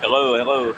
Hello, hello.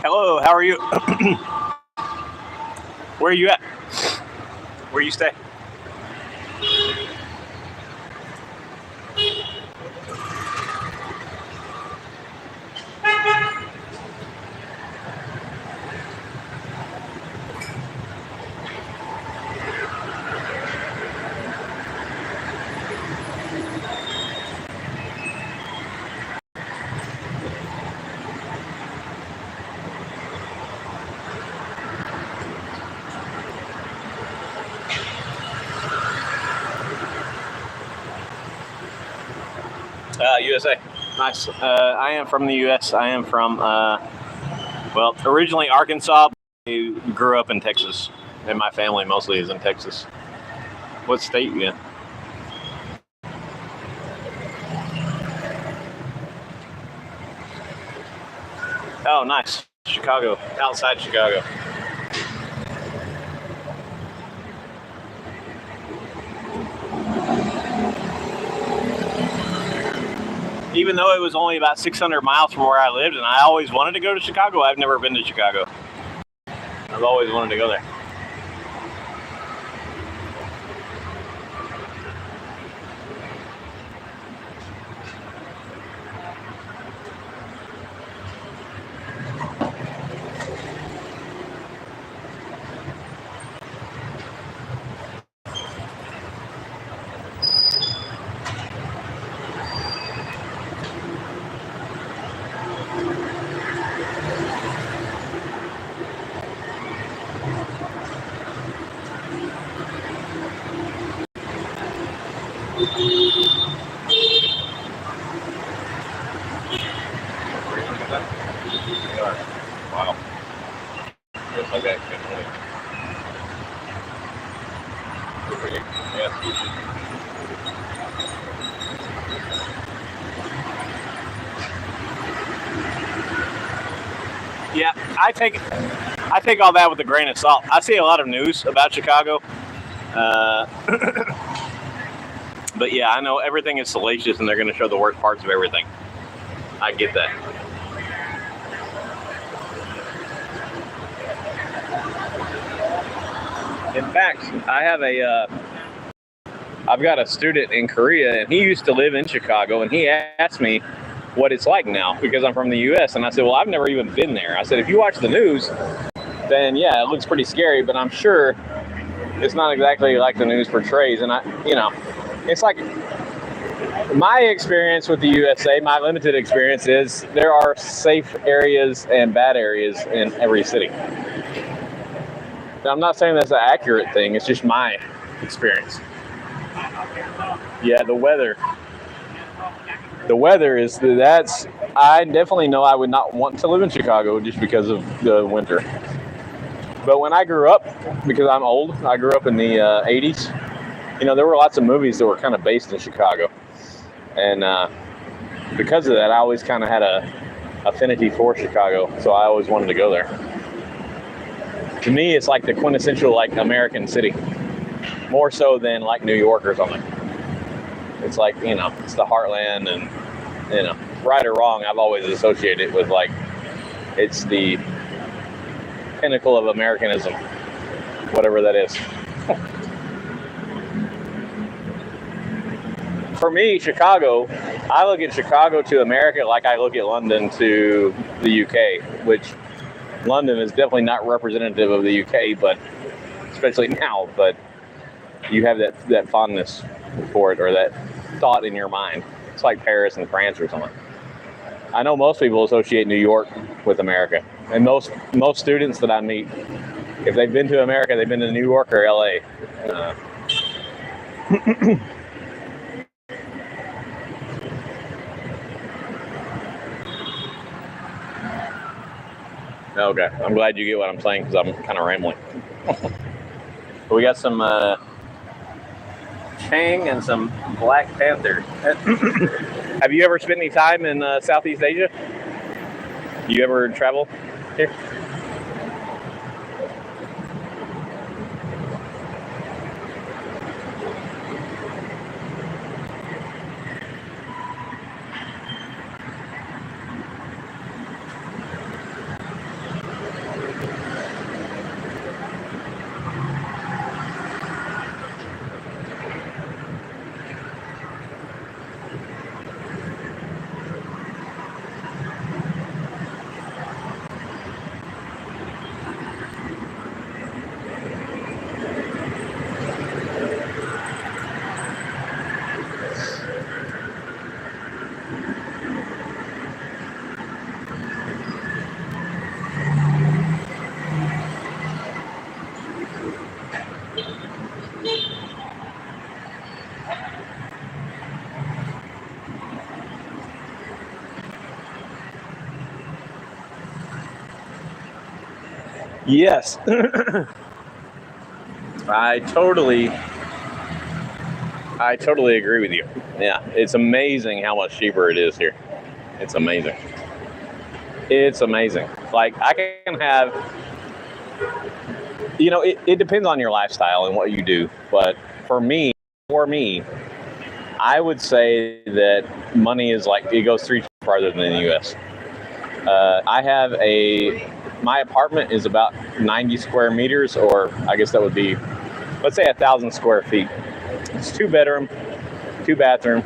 Hello, how are you? Where are you at? Where you stay? USA. Nice. I am from the U.S. I am from, well, originally Arkansas. I grew up in Texas, and my family mostly is in Texas. What state you in? Oh, nice. Chicago. Outside Chicago. Even though it was only about 600 miles from where I lived, and I always wanted to go to Chicago, I've never been to Chicago. I've always wanted to go there. Wow. Just like that. Yeah, I take all that with a grain of salt. I see a lot of news about Chicago, but yeah, I know everything is salacious, and they're going to show the worst parts of everything. I get that. In fact, I've got a student in Korea, and he used to live in Chicago, and he asked me what it's like now because I'm from the U.S. And I said, well, I've never even been there. I said, if you watch the news, then yeah, it looks pretty scary, but I'm sure it's not exactly like the news portrays. And it's like my experience with the USA, my limited experience is there are safe areas and bad areas in every city. Now, I'm not saying that's an accurate thing. It's just my experience. Yeah, the weather. The weather I definitely know I would not want to live in Chicago just because of the winter. But when I grew up, because I'm old, I grew up in the 80s, there were lots of movies that were kind of based in Chicago. And because of that, I always kind of had a affinity for Chicago, so I always wanted to go there. To me, it's like the quintessential American city, more so than like New York or something. It's like, it's the heartland, and right or wrong, I've always associated it with it's the pinnacle of Americanism, whatever that is. For me, Chicago, I look at Chicago to America like I look at London to the UK, which London is definitely not representative of the UK, but especially now. But you have that fondness for it, or that thought in your mind. It's like Paris and France or something. I know most people associate New York with America, and most students that I meet, if they've been to America, they've been to New York or LA. Okay, I'm glad you get what I'm saying because I'm kind of rambling. We got some Chang and some Black Panther. Have you ever spent any time in Southeast Asia? You ever travel here? Yes. I totally agree with you. Yeah, it's amazing how much cheaper it is here. It's amazing. It's amazing. Like, I can have, it depends on your lifestyle and what you do. But for me, I would say that money is like, it goes 3 times farther than the U.S. My apartment is about 90 square meters, or I guess that would be, let's say 1,000 square feet. It's 2-bedroom, 2-bathroom.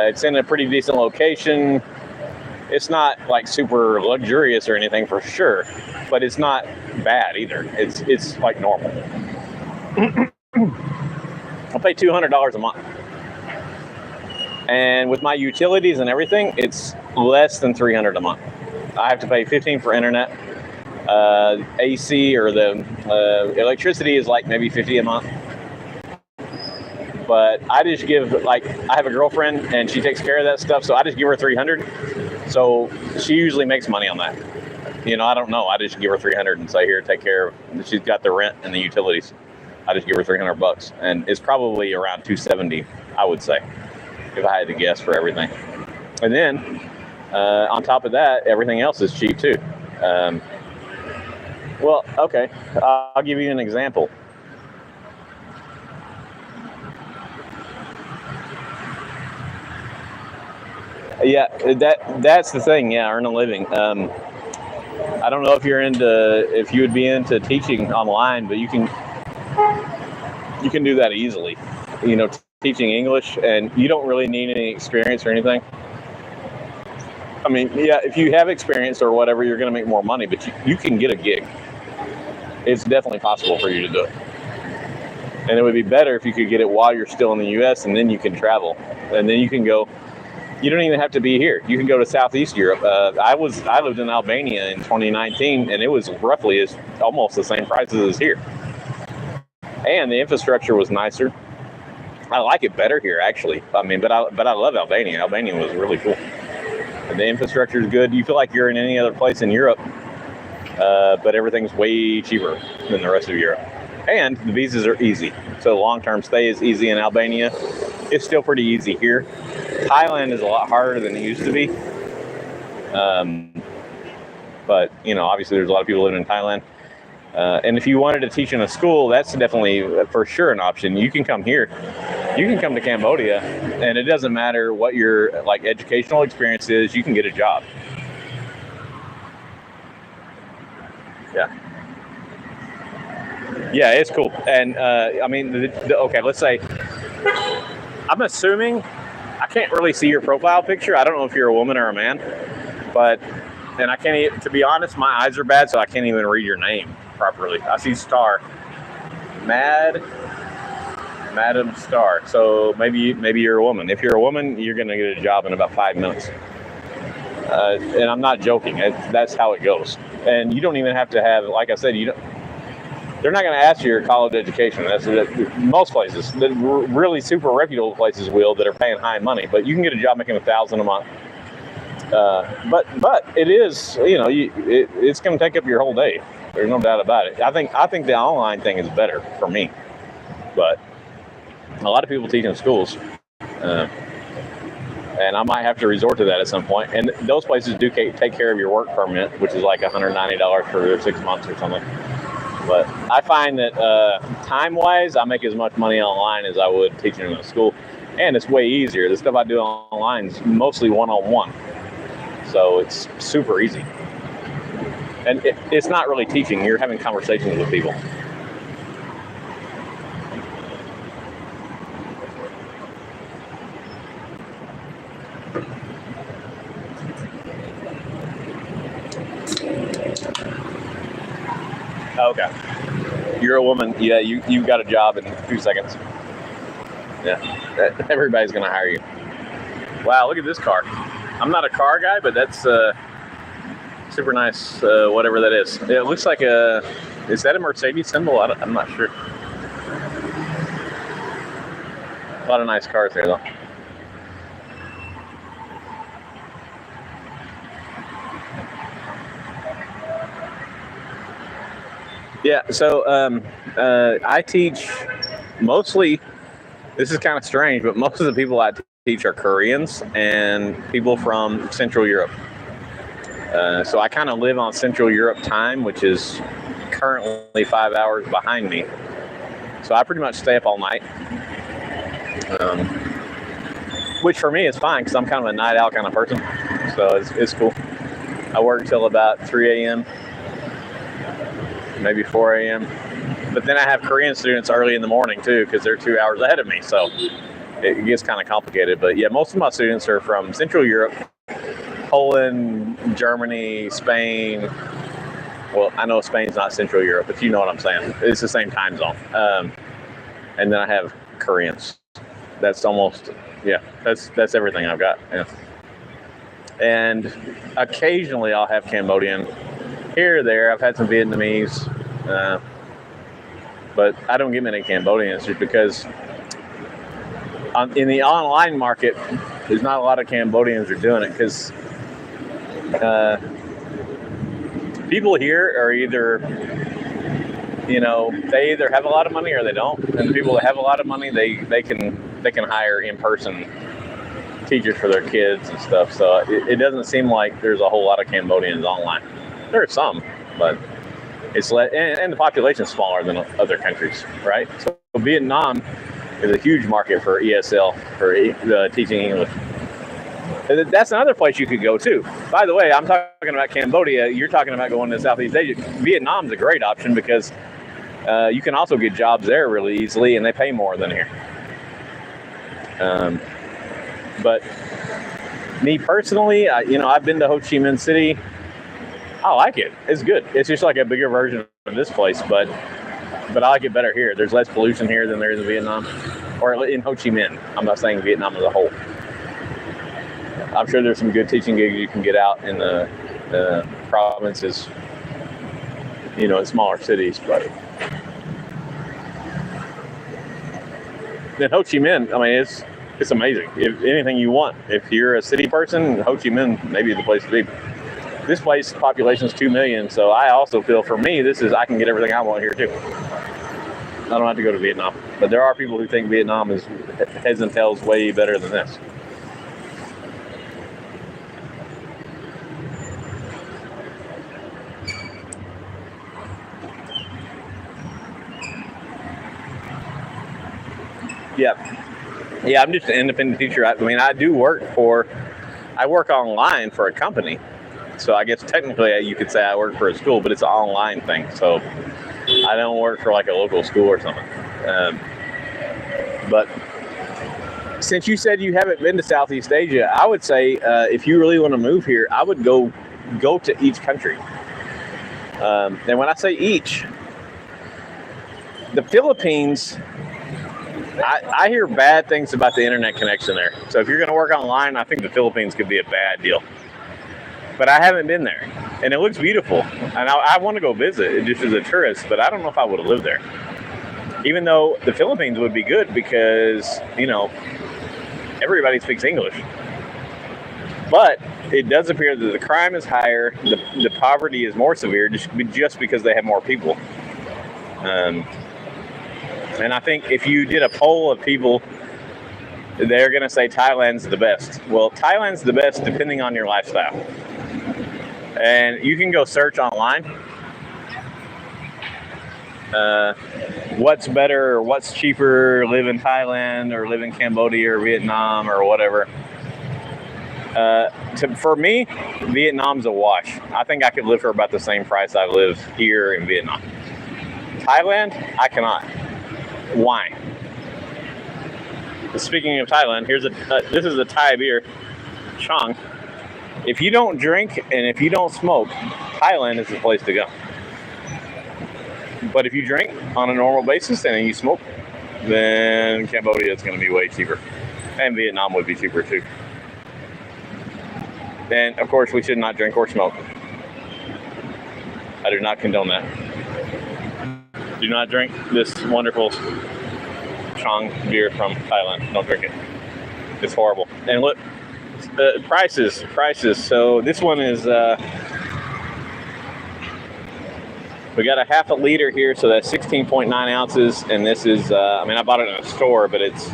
It's in a pretty decent location. It's not like super luxurious or anything for sure, but it's not bad either. It's like normal. I'll pay $200 a month. And with my utilities and everything, it's less than $300 a month. I have to pay $15 for internet. AC or the electricity is like maybe $50 a month. But I just give, like, I have a girlfriend and she takes care of that stuff, so I just give her $300. So she usually makes money on that. I don't know. I just give her $300 and say, here, take care of. She's got the rent and the utilities. I just give her $300, and it's probably around $270, I would say, if I had to guess for everything. And then on top of that, everything else is cheap too. Well, okay, I'll give you an example. Yeah, that's the thing. Yeah, earn a living. I don't know if you would be into teaching online, but you can do that easily. Teaching English, and you don't really need any experience or anything. I mean, yeah, if you have experience or whatever, you're going to make more money, but you can get a gig. It's definitely possible for you to do it. And it would be better if you could get it while you're still in the U.S., and then you can travel. And then you can go, you don't even have to be here. You can go to Southeast Europe. I lived in Albania in 2019, and it was roughly almost the same prices as here. And the infrastructure was nicer. I like it better here, actually. I mean, but I love Albania. Albania was really cool. And the infrastructure is good. You feel like you're in any other place in Europe, but everything's way cheaper than the rest of Europe. And the visas are easy. So long-term stay is easy in Albania. It's still pretty easy here. Thailand is a lot harder than it used to be. But, obviously there's a lot of people living in Thailand. And if you wanted to teach in a school, that's definitely for sure an option. You can come here. You can come to Cambodia, and it doesn't matter what your educational experience is. You can get a job. Yeah, it's cool. And I mean, okay, let's say I'm assuming, I can't really see your profile picture. I don't know if you're a woman or a man, but And I can't even, to be honest, my eyes are bad, so I can't even read your name properly. I see Star. Madam Star. So maybe you're a woman. If you're a woman, you're going to get a job in about 5 minutes. And I'm not joking. That's how it goes. And you don't even have to have, like I said, they're not going to ask you your college education. That's most places. The really super reputable places will, that are paying high money. But you can get a job making $1,000 a month. But it is, it's going to take up your whole day. There's no doubt about it. I think the online thing is better for me. But a lot of people teach in schools. And I might have to resort to that at some point. And those places do take care of your work permit, which is like $190 for 6 months or something. But I find that time-wise, I make as much money online as I would teaching in a school. And it's way easier. The stuff I do online is mostly one-on-one. So it's super easy. And it's not really teaching. You're having conversations with people. Okay. You're a woman. Yeah, you've got a job in 2 seconds. Yeah. Everybody's going to hire you. Wow, look at this car. I'm not a car guy, but that's super nice, whatever that is. It looks like is that a Mercedes symbol? I'm not sure. A lot of nice cars there, though. Yeah, so I teach mostly, this is kind of strange, but most of the people I teach are Koreans and people from Central Europe. So I kind of live on Central Europe time, which is currently 5 hours behind me. So I pretty much stay up all night, which for me is fine because I'm kind of a night owl kind of person. So it's cool. I work till about 3 a.m., maybe 4 a.m. But then I have Korean students early in the morning too, because they're 2 hours ahead of me. So it gets kind of complicated. But yeah, most of my students are from Central Europe, Poland, Germany, Spain. Well, I know Spain's not Central Europe, but you know what I'm saying. It's the same time zone. And then I have Koreans. That's almost, that's everything I've got. Yeah. And occasionally I'll have Cambodian. Here or there, I've had some Vietnamese, but I don't get many Cambodians just because in the online market, there's not a lot of Cambodians are doing it because people here are either, they either have a lot of money or they don't. And the people that have a lot of money, they can hire in-person teachers for their kids and stuff. So it doesn't seem like there's a whole lot of Cambodians online. There are some, but it's and the population is smaller than other countries, right? So Vietnam is a huge market for ESL, for teaching English. And that's another place you could go too. By the way, I'm talking about Cambodia. You're talking about going to Southeast Asia. Vietnam's a great option because you can also get jobs there really easily, and they pay more than here. But me personally, I've been to Ho Chi Minh City. I like it. It's good. It's just like a bigger version of this place, but I like it better here. There's less pollution here than there is in Vietnam, or in Ho Chi Minh. I'm not saying Vietnam as a whole. I'm sure there's some good teaching gigs you can get out in the provinces, in smaller cities, but in Ho Chi Minh, it's amazing. If anything you want, if you're a city person, Ho Chi Minh may be the place to be. This place, population is 2 million, so I also feel for me, I can get everything I want here too. I don't have to go to Vietnam, but there are people who think Vietnam is heads and tails way better than this. Yeah, I'm just an independent teacher. I work online for a company. So I guess technically you could say I work for a school, but it's an online thing. So I don't work for like a local school or something. But since you said you haven't been to Southeast Asia, I would say if you really want to move here, I would go go to each country. And when I say each, the Philippines, I hear bad things about the internet connection there. So if you're going to work online, I think the Philippines could be a bad deal. But I haven't been there, and it looks beautiful, and I want to go visit just as a tourist, but I don't know if I would have lived there. Even though the Philippines would be good because, everybody speaks English. But it does appear that the crime is higher, the poverty is more severe just because they have more people. And I think if you did a poll of people, they're going to say Thailand's the best. Well, Thailand's the best depending on your lifestyle. And you can go search online. What's better or what's cheaper, live in Thailand or live in Cambodia or Vietnam or whatever. For me, Vietnam's a wash. I think I could live for about the same price I live here in Vietnam. Thailand, I cannot. Why? Speaking of Thailand, this is a Thai beer, Chang. If you don't drink and if you don't smoke, Thailand is the place to go. But if you drink on a normal basis and you smoke, then Cambodia is going to be way cheaper. And Vietnam would be cheaper too. And of course, we should not drink or smoke. I do not condone that. Do not drink this wonderful Chang beer from Thailand. Don't drink it. It's horrible. And look, prices. So this one is, we got a half a liter here, so that's 16.9 ounces. And this is, I bought it in a store, but it's,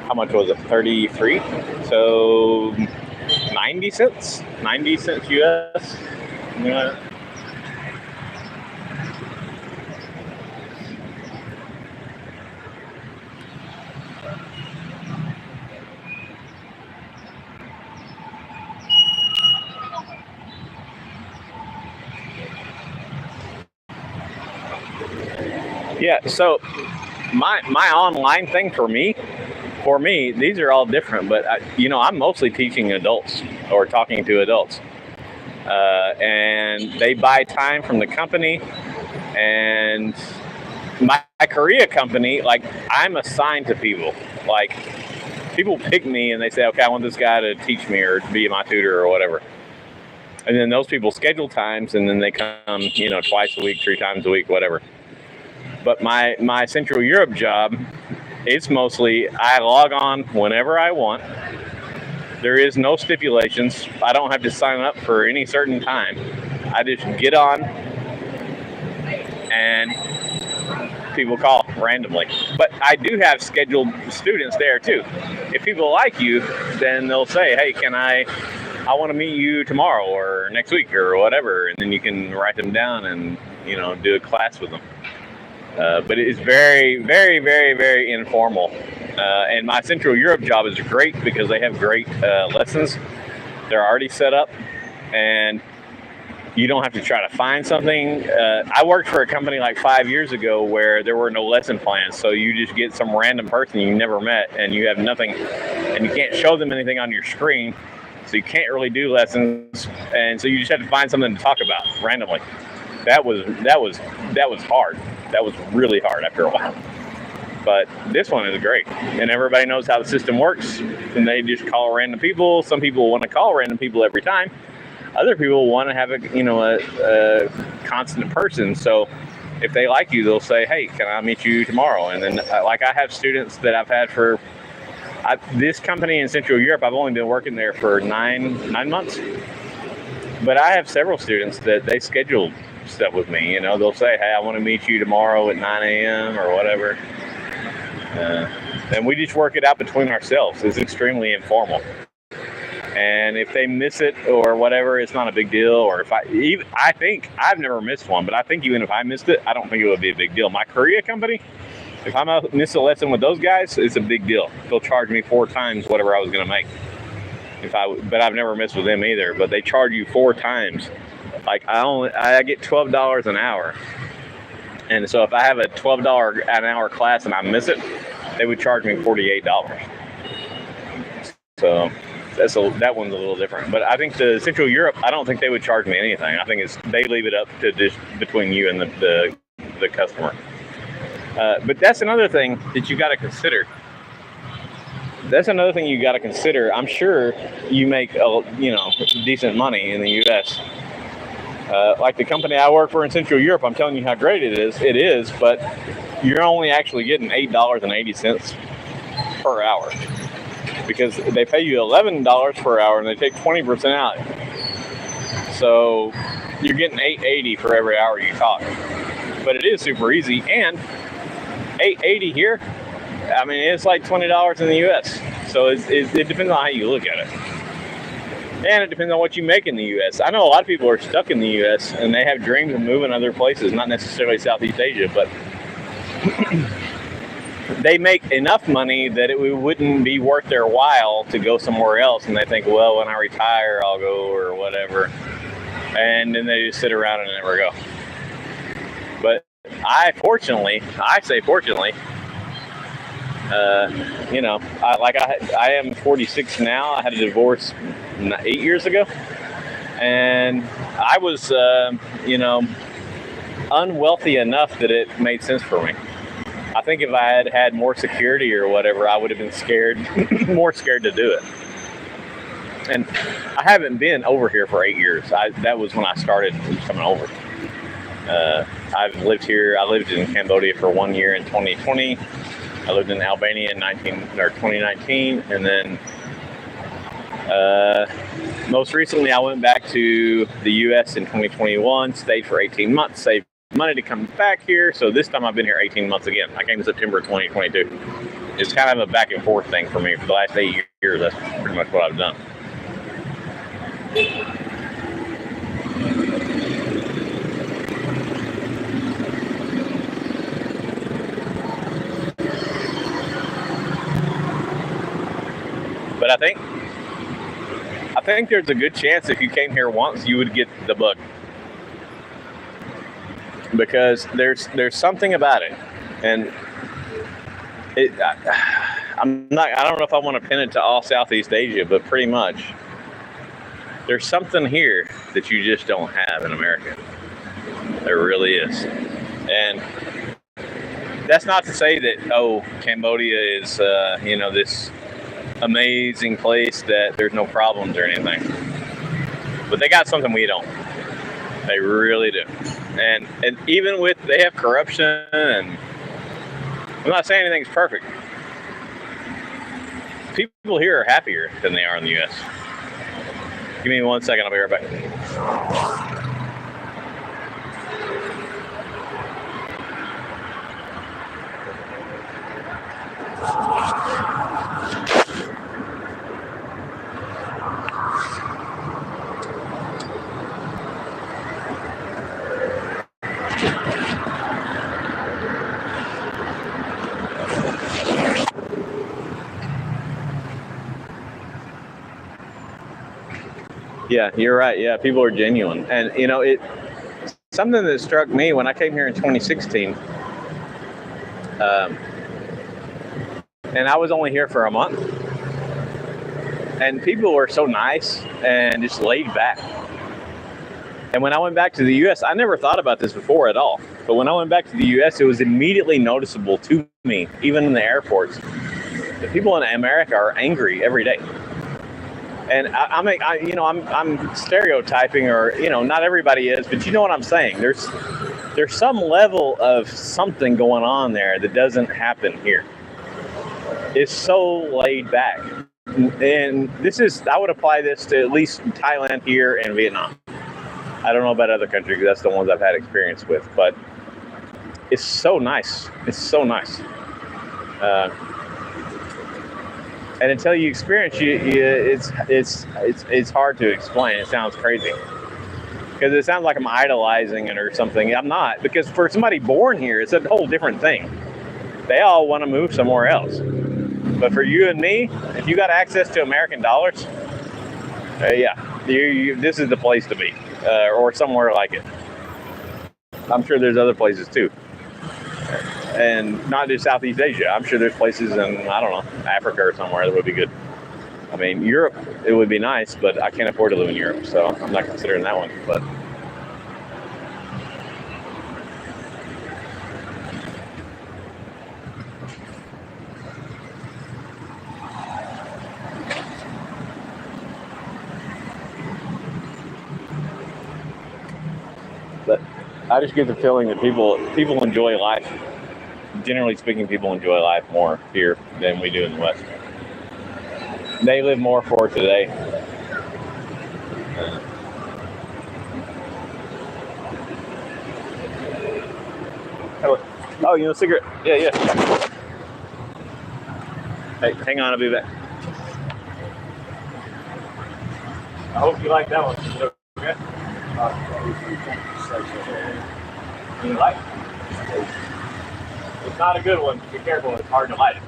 how much was it? 33. So 90 cents US. Yeah. Yeah, so my online thing for me, these are all different, but I'm mostly teaching adults or talking to adults, and they buy time from the company, and my Korea company, like I'm assigned to people, like people pick me and they say, okay, I want this guy to teach me or be my tutor or whatever. And then those people schedule times and then they come, twice a week, 3 times a week, whatever. But my Central Europe job, it's mostly I log on whenever I want. There is no stipulations. I don't have to sign up for any certain time. I just get on and people call randomly. But I do have scheduled students there too. If people like you, then they'll say, hey, I want to meet you tomorrow or next week or whatever. And then you can write them down and, do a class with them. But it is very, very, very, very informal. And my Central Europe job is great because they have great lessons. They're already set up and you don't have to try to find something. I worked for a company like 5 years ago where there were no lesson plans. So you just get some random person you never met and you have nothing and you can't show them anything on your screen. So you can't really do lessons. And so you just have to find something to talk about randomly. That was hard. That was really hard after a while. But this one is great. And everybody knows how the system works. And they just call random people. Some people want to call random people every time. Other people want to have a constant person. So if they like you, they'll say, hey, can I meet you tomorrow? And then I have students that I've had for this company in Central Europe. I've only been working there for nine months. But I have several students that they schedule stuff with me. They'll say, hey, I want to meet you tomorrow at 9 a.m. or whatever. And we just work it out between ourselves. It's extremely informal. And if they miss it or whatever, it's not a big deal. Or I think I've never missed one, but I think even if I missed it, I don't think it would be a big deal. My Korea company, if I miss a lesson with those guys, it's a big deal. They'll charge me 4 times whatever I was going to make. But I've never missed with them either. But they charge you 4 times. Like I get $12 an hour. And so if I have a $12 an hour class and I miss it, they would charge me $48. So that one's a little different. But I think the Central Europe, I don't think they would charge me anything. I think they leave it up to just between you and the customer. But that's another thing that you got to consider. I'm sure you make decent money in the U.S. Like the company I work for in Central Europe, I'm telling you how great it is. It is, but you're only actually getting $8.80 per hour because they pay you $11 per hour and they take 20% out. So you're getting $8.80 for every hour you talk. But it is super easy, and $8.80 here, I mean, it's like $20 in the U.S. So it depends on how you look at it. And it depends on what you make in the U.S. I know a lot of people are stuck in the U.S. and they have dreams of moving other places, not necessarily Southeast Asia, but they make enough money that it wouldn't be worth their while to go somewhere else. And they think, well, when I retire, I'll go or whatever. And then they just sit around and never go. But I say fortunately, I am 46 now. I had a divorce 8 years ago, and I was, unwealthy enough that it made sense for me. I think if I had had more security or whatever, I would have been more scared to do it. And I haven't been over here for 8 years. That was when I started coming over. I've lived here. I lived in Cambodia for 1 year in 2020. I lived in Albania in 2019, and then most recently I went back to the U.S. in 2021, stayed for 18 months, saved money to come back here, so this time I've been here 18 months again. I came in September 2022. It's kind of a back and forth thing for me. For the last 8 years, that's pretty much what I've done. But I think there's a good chance if you came here once, you would get the bug. Because there's something about it. And I don't know if I want to pin it to all Southeast Asia, but pretty much there's something here that you just don't have in America. There really is. And that's not to say that, Cambodia is, this amazing place that there's no problems or anything. But they got something we don't. They really do. And even they have corruption, and I'm not saying anything's perfect. People here are happier than they are in the U.S. Give me 1 second, I'll be right back. Yeah, you're right. Yeah, people are genuine. And, something that struck me when I came here in 2016, and I was only here for a month, and people were so nice and just laid back. And when I went back to the U.S., I never thought about this before at all. But when I went back to the U.S., it was immediately noticeable to me, even in the airports, that people in America are angry every day. And I'm stereotyping, or not everybody is, but you know what I'm saying. There's some level of something going on there that doesn't happen here. It's so laid back, and I would apply this to at least Thailand here and Vietnam. I don't know about other countries because that's the ones I've had experience with, but it's so nice. It's so nice. And until you experience it's hard to explain. It sounds crazy because it sounds like I'm idolizing it or something. I'm not, because for somebody born here, it's a whole different thing. They all want to move somewhere else. But for you and me, if you got access to American dollars, this is the place to be, or somewhere like it. I'm sure there's other places too. And not just Southeast Asia. I'm sure there's places in, I don't know, Africa or somewhere that would be good. I mean, Europe, it would be nice, but I can't afford to live in Europe, so I'm not considering that one. But I just get the feeling that people enjoy life. Generally speaking, people enjoy life more here than we do in the West. They live more for today. Oh, you know, cigarette? Yeah, yeah. Hey, hang on, I'll be back. I hope you like that one. Okay. You like it? It's not a good one. Be careful, it's hard to light it.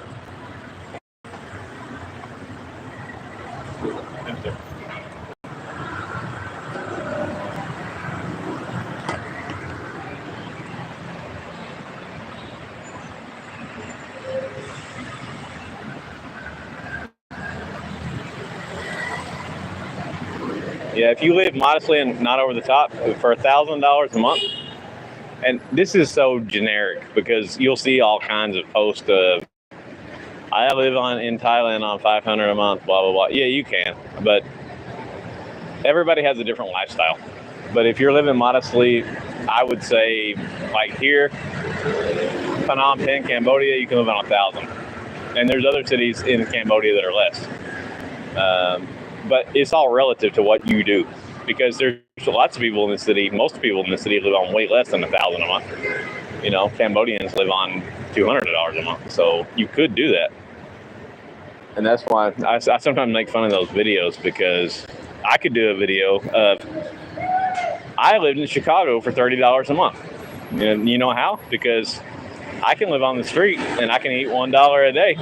Yeah, if you live modestly and not over the top for $1,000 a month, and this is so generic because you'll see all kinds of posts of, I live in Thailand on $500 a month, blah, blah, blah. Yeah, you can, but everybody has a different lifestyle. But if you're living modestly, I would say, like here, Phnom Penh, Cambodia, you can live on 1,000. And there's other cities in Cambodia that are less. But it's all relative to what you do, because there's lots of people in the city. Most people in the city live on way less than 1,000 a month. You know, Cambodians live on $200 a month, so you could do that. And that's why I sometimes make fun of those videos, because I could do a video of, I lived in Chicago for $30 a month. And you know how? Because I can live on the street and I can eat $1 a day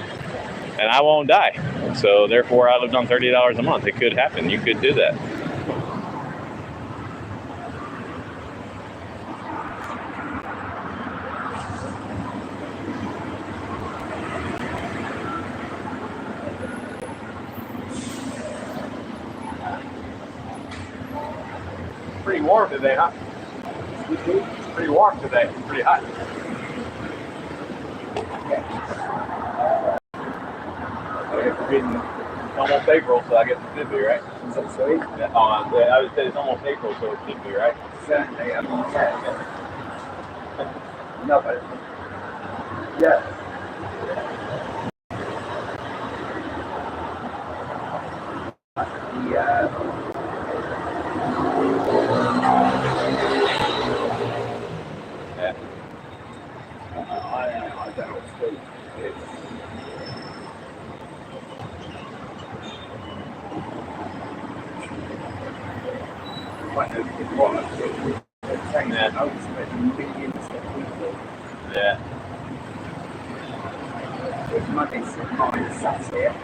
and I won't die. So therefore I lived on $30 a month. It could happen. You could do that. Pretty warm today, huh? It's pretty warm today. It's pretty hot. It's almost April, so I guess it should be, right? Is that sweet? Yeah, I would say it's almost April, so it should be, right? Saturday, I'm on Saturday. No, but yeah. I don't know what to do. Yeah. With money supply sat here,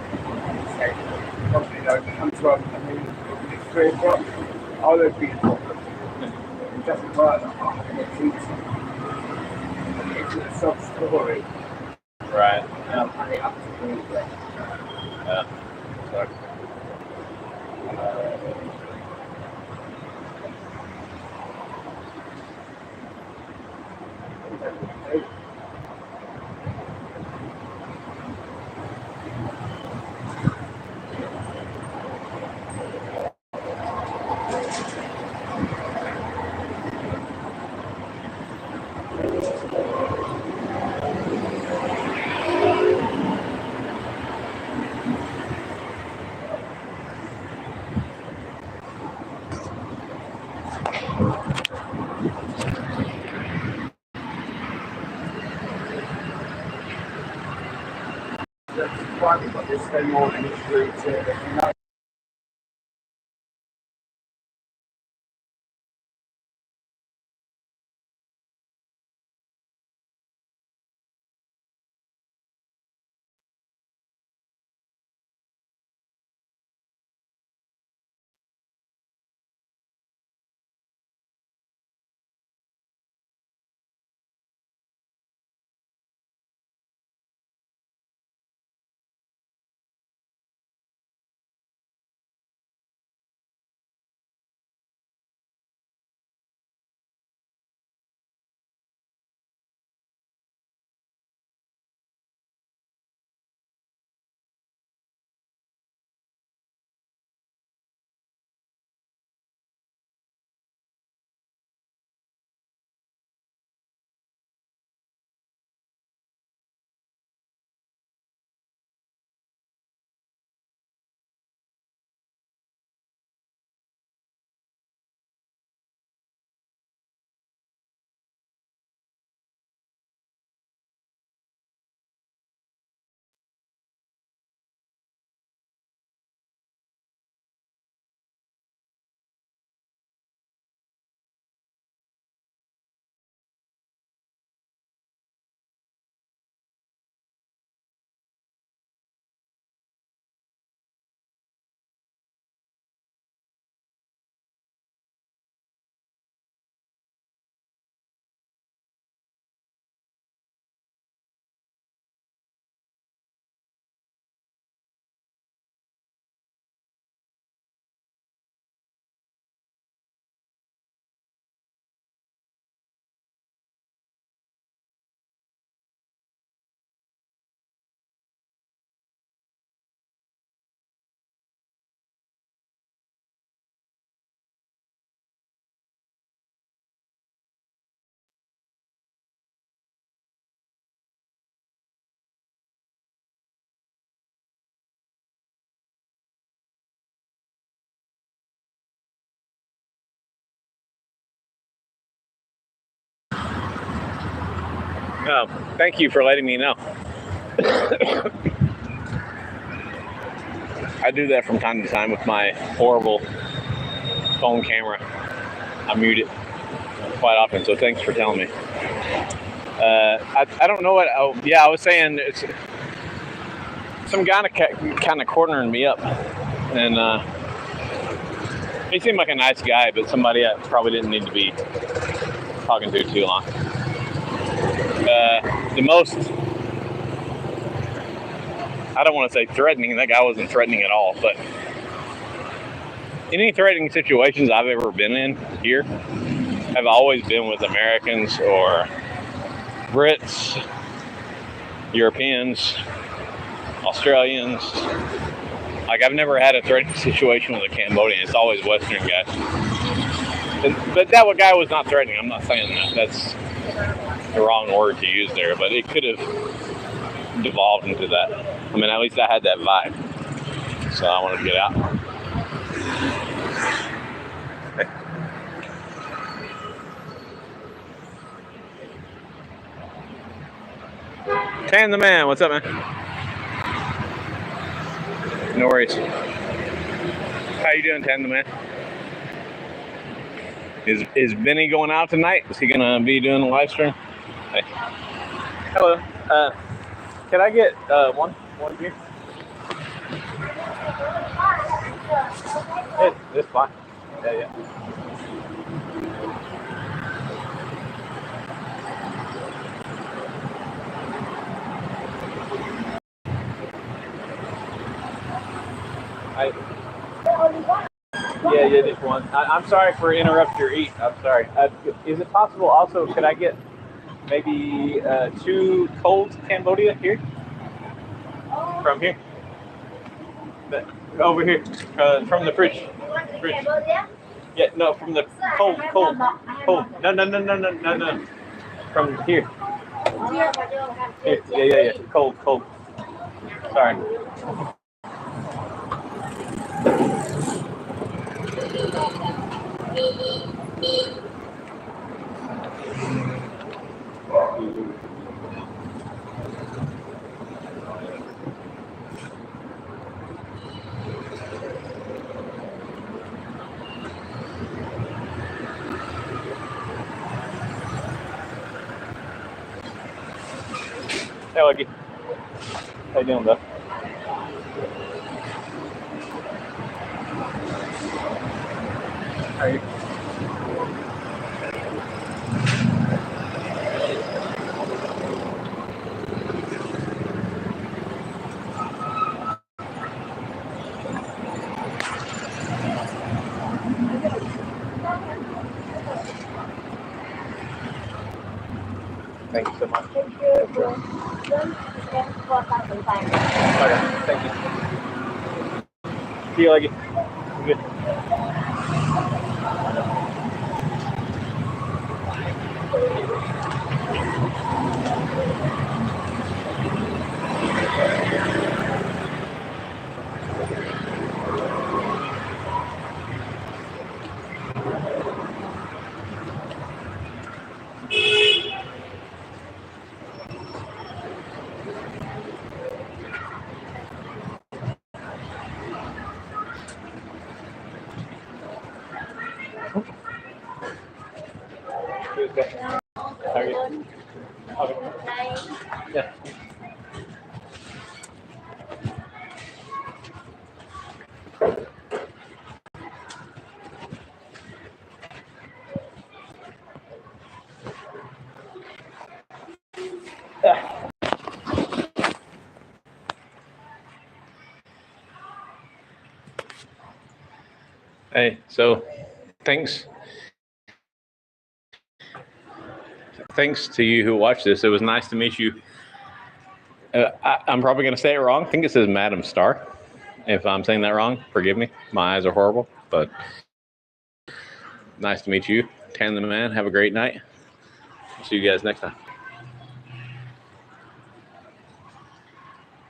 so probably don't come to us. I mean, it's 3 o'clock. Oh, there'd be a problem. It doesn't work like that. It's easy. It's a sob story. Right. Yeah. Money up to me. Yeah. So. That's why but this thing more than it's Thank you for letting me know. I do that from time to time with my horrible phone camera. I mute it quite often, so thanks for telling me. I don't know what. Oh, yeah, I was saying it's some guy kind of cornering me up, and he seemed like a nice guy, but somebody I probably didn't need to be talking to too long. The most, I don't want to say threatening. That guy wasn't threatening at all, but any threatening situations I've ever been in here have always been with Americans or Brits, Europeans, Australians. Like, I've never had a threatening situation with a Cambodian. It's always Western guys. But that guy was not threatening. I'm not saying that. That's the wrong word to use there, but it could have devolved into that. I mean, at least I had that vibe. So I wanted to get out. Tan the man, what's up, man? No worries. How you doing, Tan the man? Is Benny going out tonight? Is he gonna be doing the live stream? Hey. Hello. Can I get one beer? It's fine. Yeah. Yeah, just one. I'm sorry for interrupting your eat. I'm sorry. Is it possible also, could I get maybe 2 cold Cambodia here? From here? Over here. From the fridge. Cambodia? Yeah, no, from the cold. No. From here. Here. Yeah. Cold. Sorry. Hey, Lucky. How you doing, bud? How are you? Thank you so much. Thank you. Okay, thank you. See you, Lucky. Good. How are you? Okay. Yeah. Hey, so thanks to you who watched this. It was nice to meet you. I'm probably going to say it wrong. I think it says Madam Star. If I'm saying that wrong, forgive me. My eyes are horrible, but nice to meet you. Tan the man. Have a great night. See you guys next time.